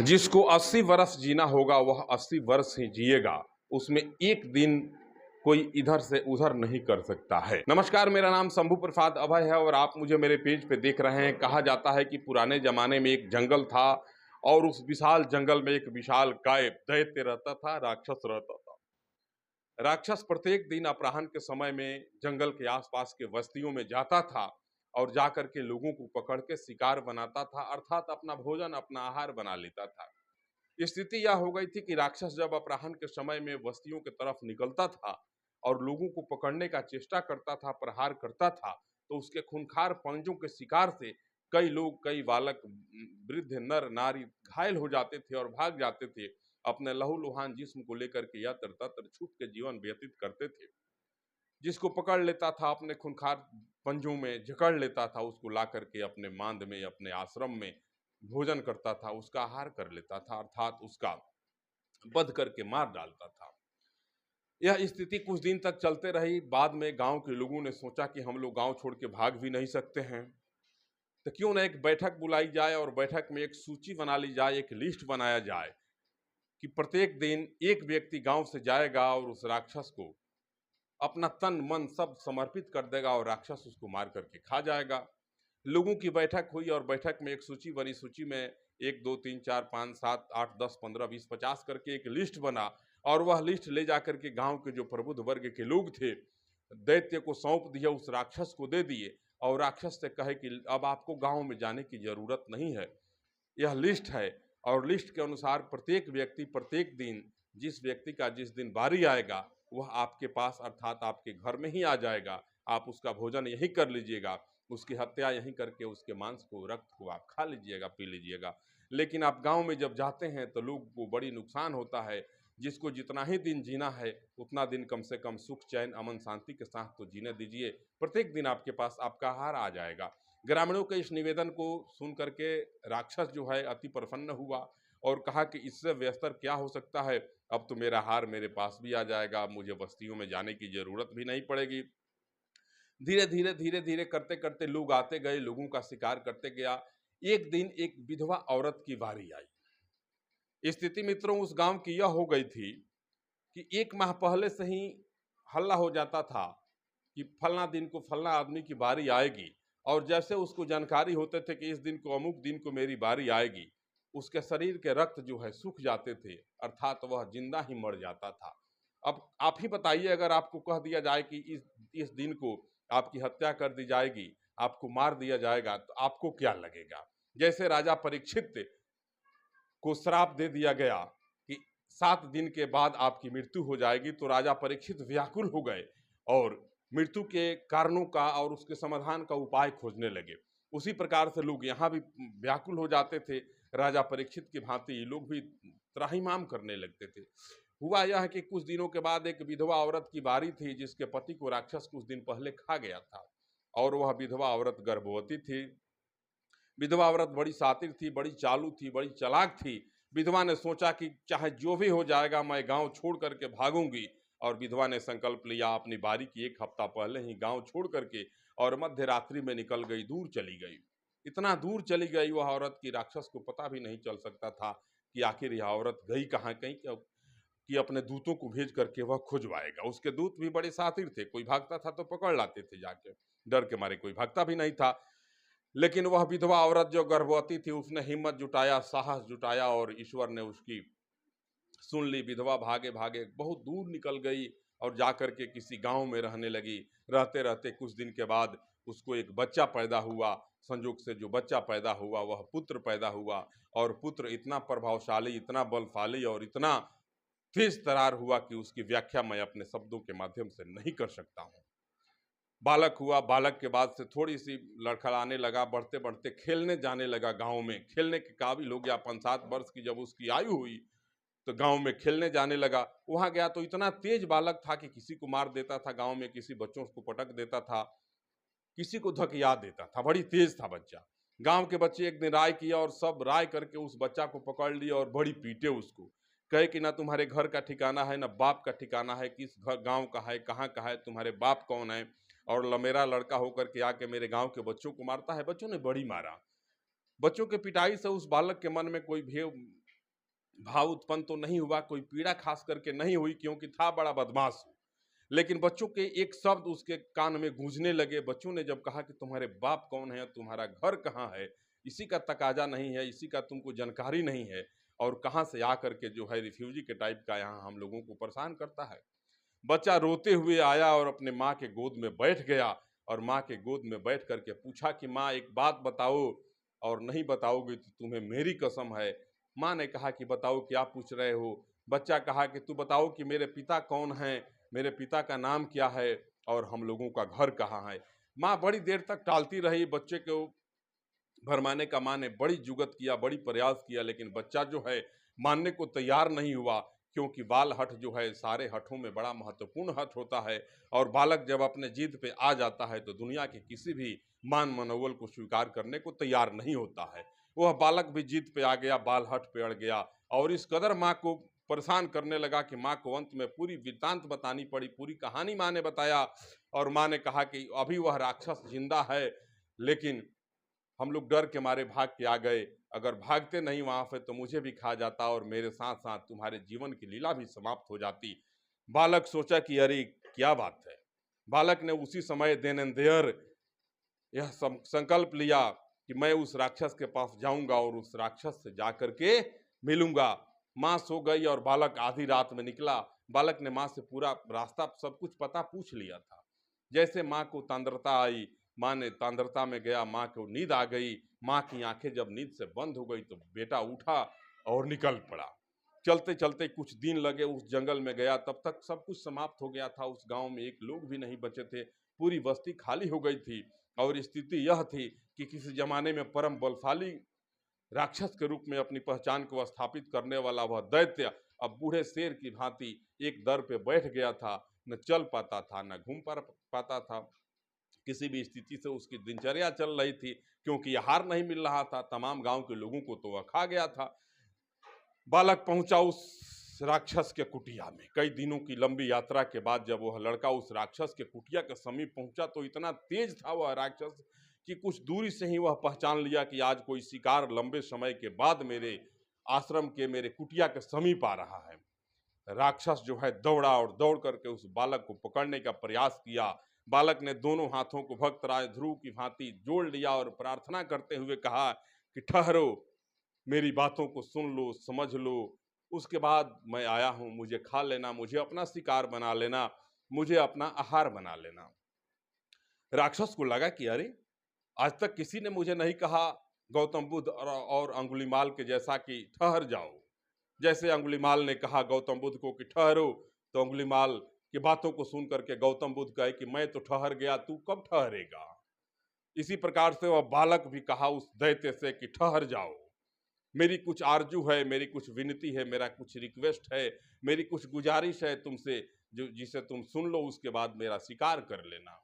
जिसको 80 वर्ष जीना होगा वह 80 वर्ष ही जिएगा, उसमें एक दिन कोई इधर से उधर नहीं कर सकता है। नमस्कार, मेरा नाम शंभू प्रसाद अभय है और आप मुझे मेरे पेज पे देख रहे हैं। कहा जाता है कि पुराने जमाने में एक जंगल था और उस विशाल जंगल में एक विशाल काय दैत्य रहता था, राक्षस रहता था। राक्षस प्रत्येक दिन अपराह्न के समय में जंगल के आसपास के बस्तियों में जाता था और जाकर के लोगों को पकड़ के शिकार बनाता था, अर्थात अपना भोजन अपना आहार बना लेता था। स्थिति यह हो गई थी कि राक्षस जब अपराह्न के समय में बस्तियों की तरफ निकलता था और लोगों को पकड़ने का चेष्टा करता था, प्रहार करता था, तो उसके खूंखार पंजों के शिकार से कई लोग, कई बालक, वृद्ध, नर नारी घायल हो जाते थे और भाग जाते थे। अपने लहूलुहान जिस्म को लेकर के यत्र तत्र छुप के जीवन व्यतीत करते थे। जिसको पकड़ लेता था अपने खूंखार पंजों में जकड़ लेता था, उसको ला करके अपने मांद में, अपने आश्रम में भोजन करता था, उसका आहार कर लेता था, अर्थात उसका वध करके मार डालता था। यह स्थिति कुछ दिन तक चलते रही। बाद में गांव के लोगों ने सोचा कि हम लोग गांव छोड़ के भाग भी नहीं सकते हैं, तो क्यों न एक बैठक बुलाई जाए और बैठक में एक सूची बना ली जाए, एक लिस्ट बनाया जाए कि प्रत्येक दिन एक व्यक्ति गांव से जाएगा और उस राक्षस को अपना तन मन सब समर्पित कर देगा और राक्षस उसको मार करके खा जाएगा। लोगों की बैठक हुई और बैठक में एक सूची बनी। सूची में 1 2 3 4 5 7 8 10 15 20 50 करके एक लिस्ट बना और वह लिस्ट ले जाकर के गांव के जो प्रबुद्ध वर्ग के लोग थे, दैत्य को सौंप दिया, उस राक्षस को दे दिए और राक्षस से कहे कि अब आपको गांव में जाने की जरूरत नहीं है, यह लिस्ट है और लिस्ट के अनुसार प्रत्येक व्यक्ति प्रत्येक दिन, जिस व्यक्ति का जिस दिन बारी आएगा वह आपके पास अर्थात आपके घर में ही आ जाएगा। आप उसका भोजन यही कर लीजिएगा, उसकी हत्या यहीं करके उसके मांस को, रक्त को आप खा लीजिएगा, पी लीजिएगा। लेकिन आप गांव में जब जाते हैं तो लोग को बड़ी नुकसान होता है। जिसको जितना ही दिन जीना है उतना दिन कम से कम सुख, चैन, अमन, शांति के साथ तो जीने दीजिए। प्रत्येक दिन आपके पास आपका आहार आ जाएगा। ग्रामीणों के इस निवेदन को सुन करके राक्षस जो है अति प्रसन्न हुआ और कहा कि इससे बेहतर क्या हो सकता है, अब तो मेरा आहार मेरे पास भी आ जाएगा, अब मुझे बस्तियों में जाने की जरूरत भी नहीं पड़ेगी। धीरे धीरे करते करते लोग आते गए, लोगों का शिकार करते गया। एक दिन एक विधवा औरत की बारी आई। स्थिति मित्रों उस गांव की यह हो गई थी कि 1 माह पहले से ही हल्ला हो जाता था कि फलना दिन को फलना आदमी की बारी आएगी, और जैसे उसको जानकारी होते थे कि इस दिन को, अमुक दिन को मेरी बारी आएगी, उसके शरीर के रक्त जो है सूख जाते थे, अर्थात वह जिंदा ही मर जाता था। अब आप ही बताइए, अगर आपको कह दिया जाए कि इस दिन को आपकी हत्या कर दी जाएगी, आपको मार दिया जाएगा, तो आपको क्या लगेगा? जैसे राजा परीक्षित को श्राप दे दिया गया कि 7 दिन के बाद आपकी मृत्यु हो जाएगी, तो राजा परीक्षित व्याकुल हो गए और मृत्यु के कारणों का और उसके समाधान का उपाय खोजने लगे। उसी प्रकार से लोग यहाँ भी व्याकुल हो जाते थे, राजा परीक्षित की भांति ये लोग भी त्राहिमाम करने लगते थे। हुआ यह कि कुछ दिनों के बाद एक विधवा औरत की बारी थी, जिसके पति को राक्षस कुछ दिन पहले खा गया था और वह विधवा औरत गर्भवती थी। विधवा औरत बड़ी शातिर थी, बड़ी चालू थी, बड़ी चालाक थी। विधवा ने सोचा कि चाहे जो भी हो जाएगा, मैं गांव छोड़ करके भागूंगी, और विधवा ने संकल्प लिया अपनी बारी की 1 हफ्ता पहले ही गांव छोड़ करके, और मध्य रात्रि में निकल गई, दूर चली गई। इतना दूर चली गई वह औरत की राक्षस को पता भी नहीं चल सकता था कि आखिर यह औरत गई कहाँ, कहीं कि अपने दूतों को भेज करके वह खुजवाएगा। उसके दूत भी बड़े शातिर थे, कोई भागता था तो पकड़ लाते थे जाके, डर के मारे कोई भागता भी नहीं था। लेकिन वह विधवा औरत जो गर्भवती थी, उसने हिम्मत जुटाया, साहस जुटाया और ईश्वर ने उसकी सुन ली। विधवा भागे भागे बहुत दूर निकल गई और जाकर के किसी गांव में रहने लगी। रहते रहते कुछ दिन के बाद उसको एक बच्चा पैदा हुआ। संजोग से जो बच्चा पैदा हुआ वह पुत्र पैदा हुआ, और पुत्र इतना प्रभावशाली, इतना बलशाली और इतना तेज तरार हुआ कि उसकी व्याख्या मैं अपने शब्दों के माध्यम से नहीं कर सकता हूँ। बालक हुआ, बालक के बाद से थोड़ी सी लड़खड़ाने लगा, बढ़ते बढ़ते खेलने जाने लगा, गांव में खेलने के काबिल हो गया। 5-7 वर्ष की जब उसकी आयु हुई तो गांव में खेलने जाने लगा। वहां गया तो इतना तेज बालक था कि किसी को मार देता था, गांव में किसी बच्चों को पटक देता था, किसी को धकिया देता था, बड़ी तेज था बच्चा। गांव के बच्चे एक दिन राय किया और सब राय करके उस बच्चा को पकड़ लिया और बड़ी पीटे उसको। कहे कि ना तुम्हारे घर का ठिकाना है, ना बाप का ठिकाना है, किस घर गांव का है, कहाँ का है, तुम्हारे बाप कौन है, और मेरा लड़का होकर के आके मेरे गांव के बच्चों को मारता है। बच्चों ने बड़ी मारा। बच्चों के पिटाई से उस बालक के मन में कोई भेव भाव उत्पन्न तो नहीं हुआ, कोई पीड़ा खास करके नहीं हुई, क्योंकि था बड़ा बदमाश। लेकिन बच्चों के एक शब्द उसके कान में गूंजने लगे। बच्चों ने जब कहा कि तुम्हारे बाप कौन है, तुम्हारा घर कहाँ है, इसी का तकाजा नहीं है, इसी का तुमको जानकारी नहीं है, और कहाँ से आकर के जो है रिफ्यूजी के टाइप का यहाँ हम लोगों को परेशान करता है। बच्चा रोते हुए आया और अपने माँ के गोद में बैठ गया, और माँ के गोद में बैठ करके पूछा कि माँ एक बात बताओ, और नहीं बताओगे तो तुम्हें मेरी कसम है। माँ ने कहा कि बताओ क्या पूछ रहे हो। बच्चा कहा कि तू बताओ कि मेरे पिता कौन हैं, मेरे पिता का नाम क्या है, और हम लोगों का घर कहाँ है। माँ बड़ी देर तक टालती रही बच्चे को भरमाने का। माँ ने बड़ी जुगत किया, बड़ी प्रयास किया, लेकिन बच्चा जो है मानने को तैयार नहीं हुआ, क्योंकि बाल हठ जो है सारे हठों में बड़ा महत्वपूर्ण हठ होता है, और बालक जब अपने जिद पे आ जाता है तो दुनिया के किसी भी मान मनोबल को स्वीकार करने को तैयार नहीं होता है। वह बालक भी जिद पे आ गया, बाल हठ पे अड़ गया, और इस कदर माँ को परेशान करने लगा कि माँ को अंत में पूरी वृत्तांत बतानी पड़ी, पूरी कहानी माँ ने बताया। और माँ ने कहा कि अभी वह राक्षस जिंदा है, लेकिन हम लोग डर के मारे भाग के आ गए। अगर भागते नहीं वहां से तो मुझे भी खा जाता, और मेरे साथ साथ तुम्हारे जीवन की लीला भी समाप्त हो जाती। बालक सोचा कि अरे क्या बात है। बालक ने उसी समय देन एंड देयर यह संकल्प लिया कि मैं उस राक्षस के पास जाऊंगा और उस राक्षस से जाकर के मिलूंगा। माँ सो गई और बालक आधी रात में निकला। बालक ने माँ से पूरा रास्ता सब कुछ पता पूछ लिया था। जैसे माँ को तंद्रता आई, माँ ने तंद्रता में गया, माँ को नींद आ गई। माँ की आंखें जब नींद से बंद हो गई तो बेटा उठा और निकल पड़ा। चलते चलते कुछ दिन लगे, उस जंगल में गया, तब तक सब कुछ समाप्त हो गया था। उस गांव में एक लोग भी नहीं बचे थे, पूरी बस्ती खाली हो गई थी। और स्थिति यह थी कि किसी जमाने में परम बलशाली राक्षस के रूप में अपनी पहचान को स्थापित करने वाला वह दैत्य अब बूढ़े शेर की भांति एक दर पे बैठ गया था। न चल पाता था, न घूम पाता था। किसी भी स्थिति से उसकी दिनचर्या चल रही थी, क्योंकि आहार नहीं मिल रहा था। तमाम गांव के लोगों को तो वह खा गया था। बालक पहुंचा उस राक्षस के कुटिया में। कई दिनों की लंबी यात्रा के बाद जब वह लड़का उस राक्षस के कुटिया के समीप पहुंचा तो इतना तेज था वह राक्षस कि कुछ दूरी से ही वह पहचान लिया कि आज कोई शिकार लंबे समय के बाद मेरे आश्रम के, मेरे कुटिया के समीप आ रहा है। राक्षस जो है दौड़ा और दौड़ करके उस बालक को पकड़ने का प्रयास किया। बालक ने दोनों हाथों को भक्तराज ध्रुव की भांति जोड़ लिया और प्रार्थना करते हुए कहा कि ठहरो, मेरी बातों को सुन लो, समझ लो, उसके बाद मैं आया हूं, मुझे खा लेना, मुझे अपना शिकार बना लेना, मुझे अपना आहार बना लेना। राक्षस को लगा कि अरे आज तक किसी ने मुझे नहीं कहा गौतम बुद्ध और अंगुलीमाल के जैसा कि ठहर जाओ। जैसे अंगुलीमाल ने कहा गौतम बुद्ध को कि ठहरो, तो अंगुलीमाल की बातों को सुन करके गौतम बुद्ध कहे कि मैं तो ठहर गया, तू कब ठहरेगा। इसी प्रकार से वह बालक भी कहा उस दैत्य से कि ठहर जाओ, मेरी कुछ आरजू है, मेरी कुछ विनती है, मेरा कुछ रिक्वेस्ट है, मेरी कुछ गुजारिश है तुमसे, जो जिसे तुम सुन लो, उसके बाद मेरा शिकार कर लेना।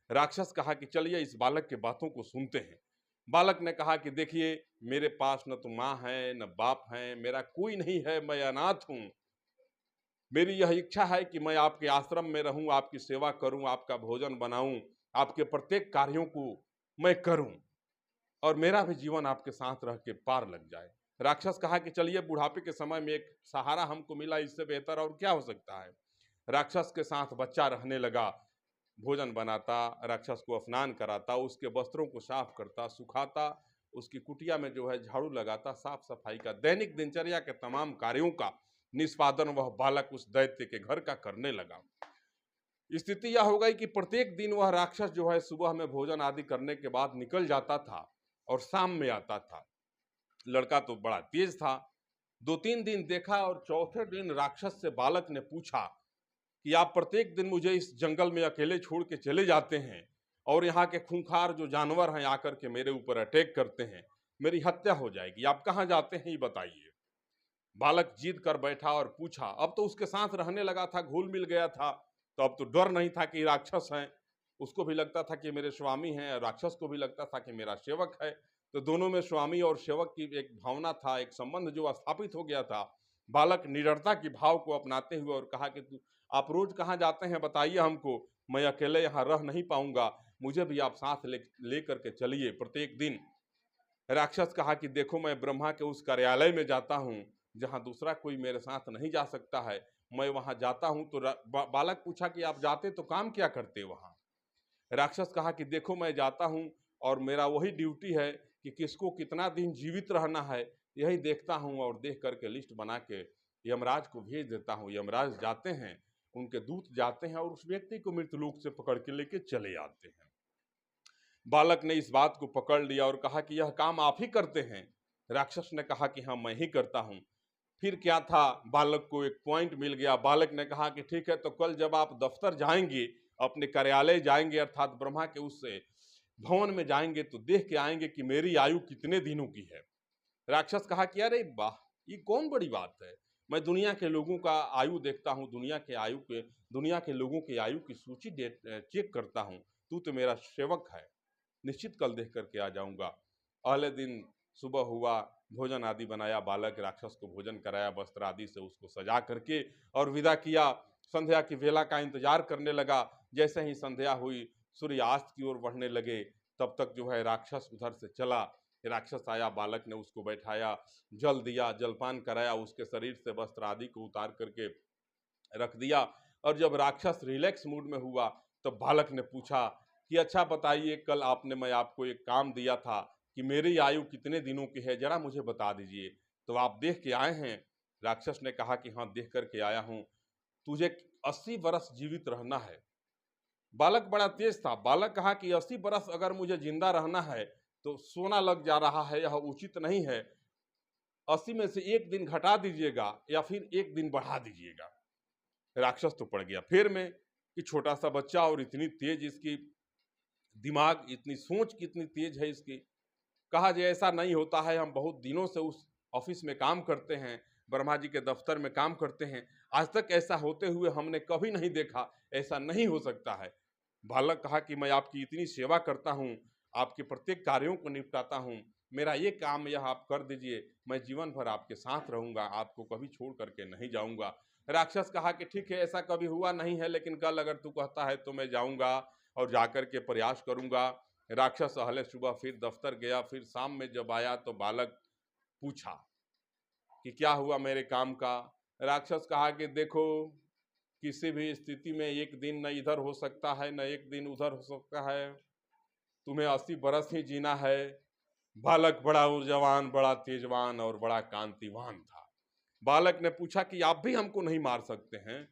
राक्षस कहा कि चलिए इस बालक के बातों को सुनते हैं। बालक ने कहा कि देखिए, मेरे पास न तो माँ है, न बाप है, मेरा कोई नहीं है, मैं अनाथ हूँ। मेरी यह इच्छा है कि मैं आपके आश्रम में रहूं, आपकी सेवा करूं, आपका भोजन बनाऊं, आपके प्रत्येक कार्यों को मैं करूं, और मेरा भी जीवन आपके साथ रह के पार लग जाए। राक्षस कहा कि चलिए, बुढ़ापे के समय में एक सहारा हमको मिला, इससे बेहतर और क्या हो सकता है। राक्षस के साथ बच्चा रहने लगा, भोजन बनाता, राक्षस को स्नान कराता, उसके वस्त्रों को साफ करता, सुखाता, उसकी कुटिया में जो है झाड़ू लगाता, साफ सफाई का, दैनिक दिनचर्या के तमाम कार्यों का निष्पादन वह बालक उस दैत्य के घर का करने लगा। स्थिति यह हो गई कि प्रत्येक दिन वह राक्षस जो है सुबह में भोजन आदि करने के बाद निकल जाता था और शाम में आता था। लड़का तो बड़ा तेज था। 2-3 दिन देखा और चौथे दिन राक्षस से बालक ने पूछा कि आप प्रत्येक दिन मुझे इस जंगल में अकेले छोड़ के चले जाते हैं, और यहाँ के खूंखार जो जानवर हैं आकर के मेरे ऊपर अटैक करते हैं, मेरी हत्या हो जाएगी, आप कहाँ जाते हैं ये बताइए। बालक जीत कर बैठा और पूछा। अब तो उसके साथ रहने लगा था, घुल मिल गया था, तो अब तो डर नहीं था कि राक्षस हैं। उसको भी लगता था कि मेरे स्वामी हैं, राक्षस को भी लगता था कि मेरा सेवक है। तो दोनों में स्वामी और सेवक की एक भावना था, एक संबंध जो स्थापित हो गया था। बालक निडरता की भाव को अपनाते हुए और कहा कि तू आप रोज कहाँ जाते हैं बताइए हमको, मैं अकेले यहाँ रह नहीं पाऊंगा, मुझे भी आप साथ ले करके चलिए प्रत्येक दिन। राक्षस कहा कि देखो, मैं ब्रह्मा के उस कार्यालय में जाता हूँ जहाँ दूसरा कोई मेरे साथ नहीं जा सकता है, मैं वहाँ जाता हूँ। तो बालक पूछा कि आप जाते तो काम क्या करते वहाँ? राक्षस कहा कि देखो मैं जाता हूँ और मेरा वही ड्यूटी है कि किसको कितना दिन जीवित रहना है, यही देखता हूँ और देख करके लिस्ट बना के यमराज को भेज देता हूँ। यमराज जाते हैं, उनके दूत जाते हैं और उस व्यक्ति को मृत्युलोक से पकड़ के लेके चले आते हैं। बालक ने इस बात को पकड़ लिया और कहा कि यह काम आप ही करते हैं? राक्षस ने कहा कि हाँ मैं ही करता हूँ। फिर क्या था, बालक को एक पॉइंट मिल गया। बालक ने कहा कि ठीक है, तो कल जब आप दफ्तर जाएंगे, अपने कार्यालय जाएंगे अर्थात ब्रह्मा के उस भवन में जाएंगे, तो देख के आएंगे कि मेरी आयु कितने दिनों की है। राक्षस कहा कि अरे वाह, ये कौन बड़ी बात है, मैं दुनिया के लोगों का आयु देखता हूँ, दुनिया के लोगों की आयु की सूची चेक करता हूँ। तू तो मेरा सेवक है, निश्चित कल देख करके आ जाऊंगा। अगले दिन सुबह हुआ, भोजन आदि बनाया, बालक राक्षस को भोजन कराया, वस्त्र आदि से उसको सजा करके और विदा किया। संध्या की वेला का इंतजार करने लगा। जैसे ही संध्या हुई, सूर्यास्त की ओर बढ़ने लगे, तब तक जो है राक्षस उधर से चला। राक्षस आया, बालक ने उसको बैठाया, जल दिया, जलपान कराया, उसके शरीर से वस्त्र आदि को उतार करके रख दिया। और जब राक्षस रिलैक्स मूड में हुआ, तो बालक ने पूछा कि अच्छा बताइए, कल मैं आपको एक काम दिया था कि मेरी आयु कितने दिनों की है, जरा मुझे बता दीजिए, तो आप देख के आए हैं? राक्षस ने कहा कि हाँ देख करके आया हूँ। तुझे 80 वर्ष जीवित रहना है। बालक बड़ा तेज था। बालक कहा कि 80 वर्ष अगर मुझे जिंदा रहना है तो सोना लग जा रहा है, यह उचित नहीं है। 80 में से एक दिन घटा दीजिएगा या फिर एक दिन बढ़ा दीजिएगा। राक्षस तो पड़ गया फेर में कि छोटा सा बच्चा और इतनी तेज इसकी दिमाग, इतनी सोच कितनी तेज है इसकी। कहा जी ऐसा नहीं होता है, हम बहुत दिनों से उस ऑफिस में काम करते हैं, ब्रह्मा जी के दफ्तर में काम करते हैं, आज तक ऐसा होते हुए हमने कभी नहीं देखा, ऐसा नहीं हो सकता है। बालक कहा कि मैं आपकी इतनी सेवा करता हूँ, आपके प्रत्येक कार्यों को निपटाता हूँ, मेरा ये काम यह आप कर दीजिए, मैं जीवन भर आपके साथ रहूंगा, आपको कभी छोड़ करके नहीं जाऊंगा। राक्षस कहा कि ठीक है, ऐसा कभी हुआ नहीं है, लेकिन कल अगर तू कहता है तो मैं जाऊंगा और जाकर के प्रयास करूंगा। राक्षस अहले सुबह फिर दफ्तर गया। फिर शाम में जब आया तो बालक पूछा कि क्या हुआ मेरे काम का? राक्षस कहा कि देखो, किसी भी स्थिति में एक दिन न इधर हो सकता है न एक दिन उधर हो सकता है, तुम्हें 80 बरस ही जीना है। बालक बड़ा ऊर्जावान, बड़ा तेजवान और बड़ा कांतिवान था। बालक ने पूछा कि आप भी हमको नहीं मार सकते हैं?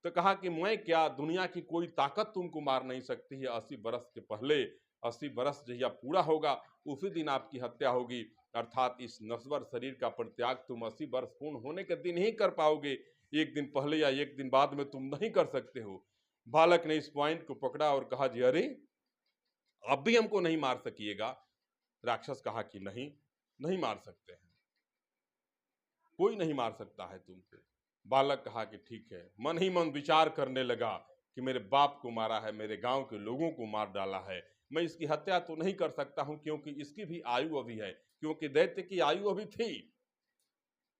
तो कहा कि मैं क्या, दुनिया की कोई ताकत तुमको मार नहीं सकती है। 80 बरस के पहले, 80 बरस जहिया पूरा होगा उसी दिन आपकी हत्या होगी, अर्थात इस नश्वर शरीर का परित्याग तुम 80 वर्ष पूर्ण होने के दिन ही कर पाओगे, एक दिन पहले या एक दिन बाद में तुम नहीं कर सकते हो। बालक ने इस पॉइंट को पकड़ा और कहा जी अरे, अब भी हमको नहीं मार सकिएगा? राक्षस कहा कि नहीं, नहीं मार सकते हैं, कोई नहीं मार सकता है तुमको। बालक कहा कि ठीक है। मन ही मन विचार करने लगा कि मेरे बाप को मारा है, मेरे गांव के लोगों को मार डाला है, मैं इसकी हत्या तो नहीं कर सकता हूं क्योंकि इसकी भी आयु अभी है, क्योंकि दैत्य की आयु अभी थी।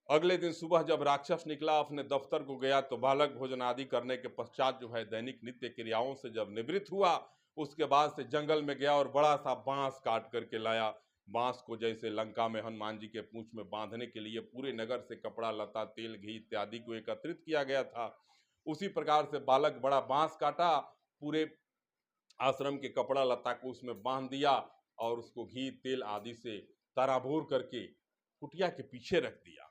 अगले दिन सुबह जब राक्षस निकला, अपने दफ्तर को गया, तो बालक भोजन आदि करने के पश्चात जो है दैनिक नित्य क्रियाओं से जब निवृत्त हुआ, उसके बाद से जंगल में गया और बड़ा सा बांस काट करके लाया। बांस को जैसे लंका में हनुमान जी के पूंछ में बांधने के लिए पूरे नगर से कपड़ा लता तेल घी इत्यादि को एकत्रित किया गया था, उसी प्रकार से बालक बड़ा बांस काटा, पूरे आश्रम के कपड़ा लता को उसमें बांध दिया और उसको घी तेल आदि से तराबोर करके कुटिया के पीछे रख दिया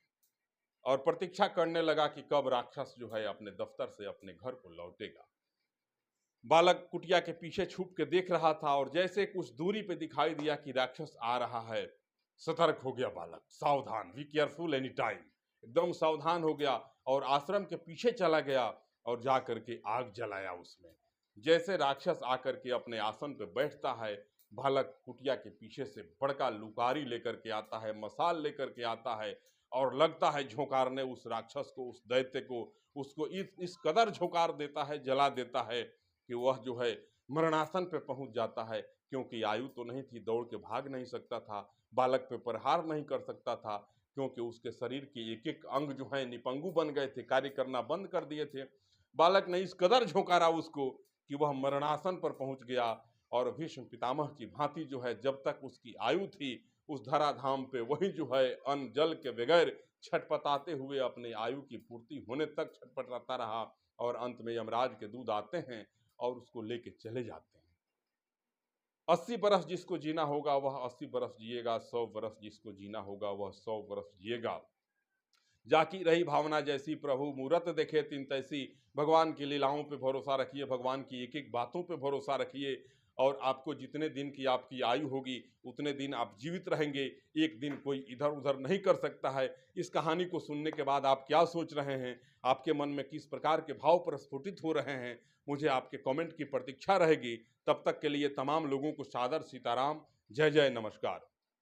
और प्रतीक्षा करने लगा कि कब राक्षस जो है अपने दफ्तर से अपने घर को लौटेगा। बालक कुटिया के पीछे छुप के देख रहा था और जैसे कुछ दूरी पे दिखाई दिया कि राक्षस आ रहा है, सतर्क हो गया बालक, सावधान, बी केयरफुल एनी टाइम, एकदम सावधान हो गया और आश्रम के पीछे चला गया और जा करके आग जलाया उसमें। जैसे राक्षस आकर के अपने आसन पे बैठता है, बालक कुटिया के पीछे से बड़का लुकारी लेकर के आता है, मसाल लेकर के आता है और लगता है झोंकारने उस राक्षस को, उस दैत्य को। उसको इस कदर झोंकार देता है, जला देता है कि वह जो है मरणासन पे पहुंच जाता है, क्योंकि आयु तो नहीं थी, दौड़ के भाग नहीं सकता था, बालक पे प्रहार नहीं कर सकता था, क्योंकि उसके शरीर के एक एक अंग जो है निपंगु बन गए थे, कार्य करना बंद कर दिए थे। बालक ने इस कदर झोंकारा उसको कि वह मरणासन पर पहुंच गया और भीष्म पितामह की भांति जो है जब तक उसकी आयु थी उस धराधाम पे वही जो है अन्न जल के बगैर छटपटाते हुए अपने आयु की पूर्ति होने तक छटपटाता रहा और अंत में यमराज के दूत आते हैं और उसको लेके चले जाते हैं। 80 बरस जिसको जीना होगा वह 80 बरस जिएगा, 100 बरस जिसको जीना होगा वह 100 बरस जिएगा। जाकी रही भावना जैसी प्रभु मूरत देखे तिन तैसी। भगवान की लीलाओं पे भरोसा रखिए, भगवान की एक एक बातों पे भरोसा रखिए और आपको जितने दिन की आपकी आयु होगी उतने दिन आप जीवित रहेंगे। एक दिन कोई इधर उधर नहीं कर सकता है। इस कहानी को सुनने के बाद आप क्या सोच रहे हैं, आपके मन में किस प्रकार के भाव प्रस्फुटित हो रहे हैं, मुझे आपके कमेंट की प्रतीक्षा रहेगी। तब तक के लिए तमाम लोगों को सादर सीताराम, जय जय नमस्कार।